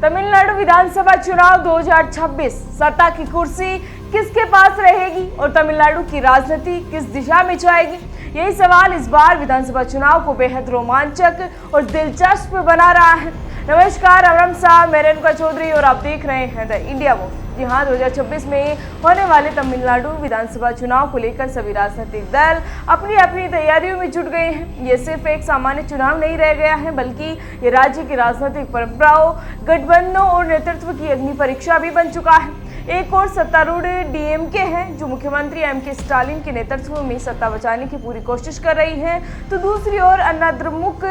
तमिलनाडु विधानसभा चुनाव 2026 सत्ता की कुर्सी किसके पास रहेगी और तमिलनाडु की राजनीति किस दिशा में जाएगी, यही सवाल इस बार विधानसभा चुनाव को बेहद रोमांचक और दिलचस्प बना रहा है। नमस्कार, अमरम साहब, मैं रेणुका चौधरी और आप देख रहे हैं द इंडिया मूव। जी हाँ, 2026 में होने वाले तमिलनाडु विधानसभा चुनाव को लेकर सभी राजनीतिक दल अपनी अपनी तैयारियों में जुट गए हैं। ये सिर्फ एक सामान्य चुनाव नहीं रह गया है, बल्कि ये राज्य की राजनीतिक परंपराओं, गठबंधनों और नेतृत्व की अग्नि परीक्षा भी बन चुका है। एक और सत्तारूढ़ डीएमके है जो मुख्यमंत्री एमके स्टालिन के नेतृत्व में सत्ता बचाने की पूरी कोशिश कर रही है, तो दूसरी ओर अन्नाद्रमुक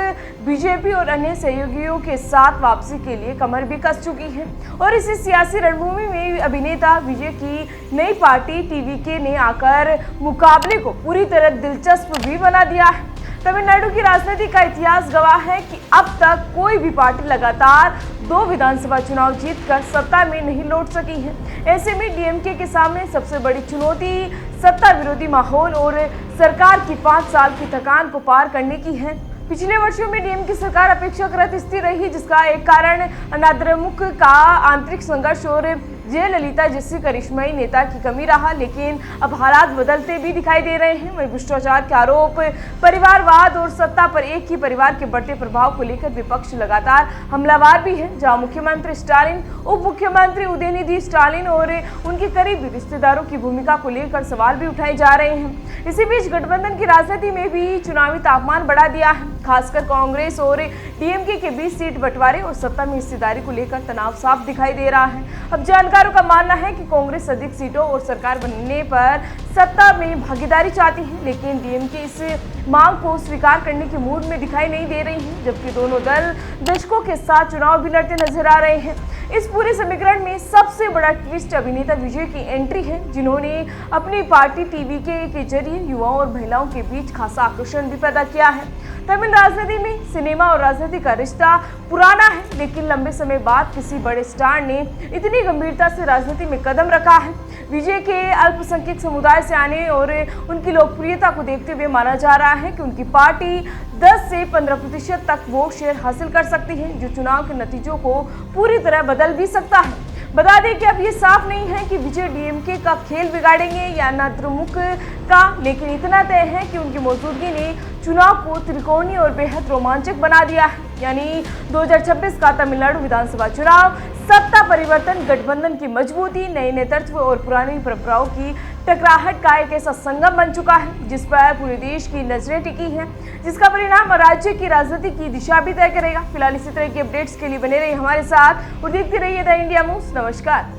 बीजेपी और अन्य सहयोगियों के साथ वापसी के लिए कमर भी कस चुकी है। और इसी सियासी रणभूमि में अभिनेता विजय की नई पार्टी टीवीके ने आकर मुकाबले को पूरी तरह दिलचस्प भी बना दिया है। तमिलनाडु की राजनीति का इतिहास गवाह है कि अब तक कोई भी पार्टी लगातार 2 विधानसभा चुनाव जीतकर सत्ता में नहीं लौट सकी है। ऐसे में डीएमके के सामने सबसे बड़ी चुनौती सत्ता विरोधी माहौल और सरकार की 5 साल की थकान को पार करने की है। पिछले वर्षों में डीएमके सरकार अपेक्षाकृत स्थिर रही, जिसका एक कारण अन्नाद्रमुक का आंतरिक संघर्ष और जयललिता जैसी करिश्माई नेता की कमी रहा। लेकिन अब हालात बदलते भी दिखाई दे रहे हैं। वहीं भ्रष्टाचार के आरोप, परिवारवाद और सत्ता पर एक ही परिवार के बढ़ते प्रभाव को लेकर विपक्ष लगातार हमलावर भी है। जहां मुख्यमंत्री स्टालिन, उप मुख्यमंत्री उदयनिधि स्टालिन और उनके करीबी रिश्तेदारों की भूमिका को लेकर सवाल भी उठाए जा रहे हैं। इसी बीच गठबंधन की राजनीति में भी चुनावी तापमान बढ़ा दिया है। खासकर कांग्रेस और डीएमके के बीच सीट बंटवारे और सत्ता में हिस्सेदारी को लेकर तनाव साफ दिखाई दे रहा है। अब जानकारों का मानना है कि कांग्रेस अधिक सीटों और सरकार बनने पर सत्ता में भागीदारी चाहती है, लेकिन डीएमके इस मांग को स्वीकार करने के मूड में दिखाई नहीं दे रही है, जबकि दोनों दल दशकों के साथ चुनाव भी लड़ते नजर आ रहे हैं। इस पूरे समीकरण में सबसे बड़ा ट्विस्ट अभिनेता विजय की एंट्री है, जिन्होंने अपनी पार्टी टीवीके के जरिए युवाओं और महिलाओं के बीच खासा आकर्षण भी पैदा किया है। तमिल राजनीति में सिनेमा और राजनीति का रिश्ता पुराना है, लेकिन लंबे समय बाद किसी बड़े स्टार ने इतनी गंभीरता से राजनीति में कदम रखा है। विजय के अल्पसंख्यक समुदाय से आने और उनकी लोकप्रियता को देखते हुए माना जा रहा है कि उनकी पार्टी 10 से 15% तक वोट शेयर हासिल कर सकती है, जो चुनाव के नतीजों को पूरी तरह बदल भी सकता है। बता दें कि अब ये साफ नहीं है कि विजय डीएमके का खेल बिगाड़ेंगे या अन्नाद्रमुक का, लेकिन इतना तय है कि उनकी मौजूदगी ने चुनाव को त्रिकोणीय और बेहद रोमांचक बना दिया है। यानी 2026 का तमिलनाडु विधानसभा चुनाव सत्ता परिवर्तन, गठबंधन की मजबूती, नए नेतृत्व और पुरानी परंपराओं की टकराहट का एक ऐसा संगम बन चुका है जिस पर पूरे देश की नजरें टिकी हैं, जिसका परिणाम राज्य की राजनीति की दिशा भी तय करेगा। फिलहाल इसी तरह की अपडेट्स के लिए बने रहिए हमारे साथ और देखते रहिए द इंडिया मूव्स। नमस्कार।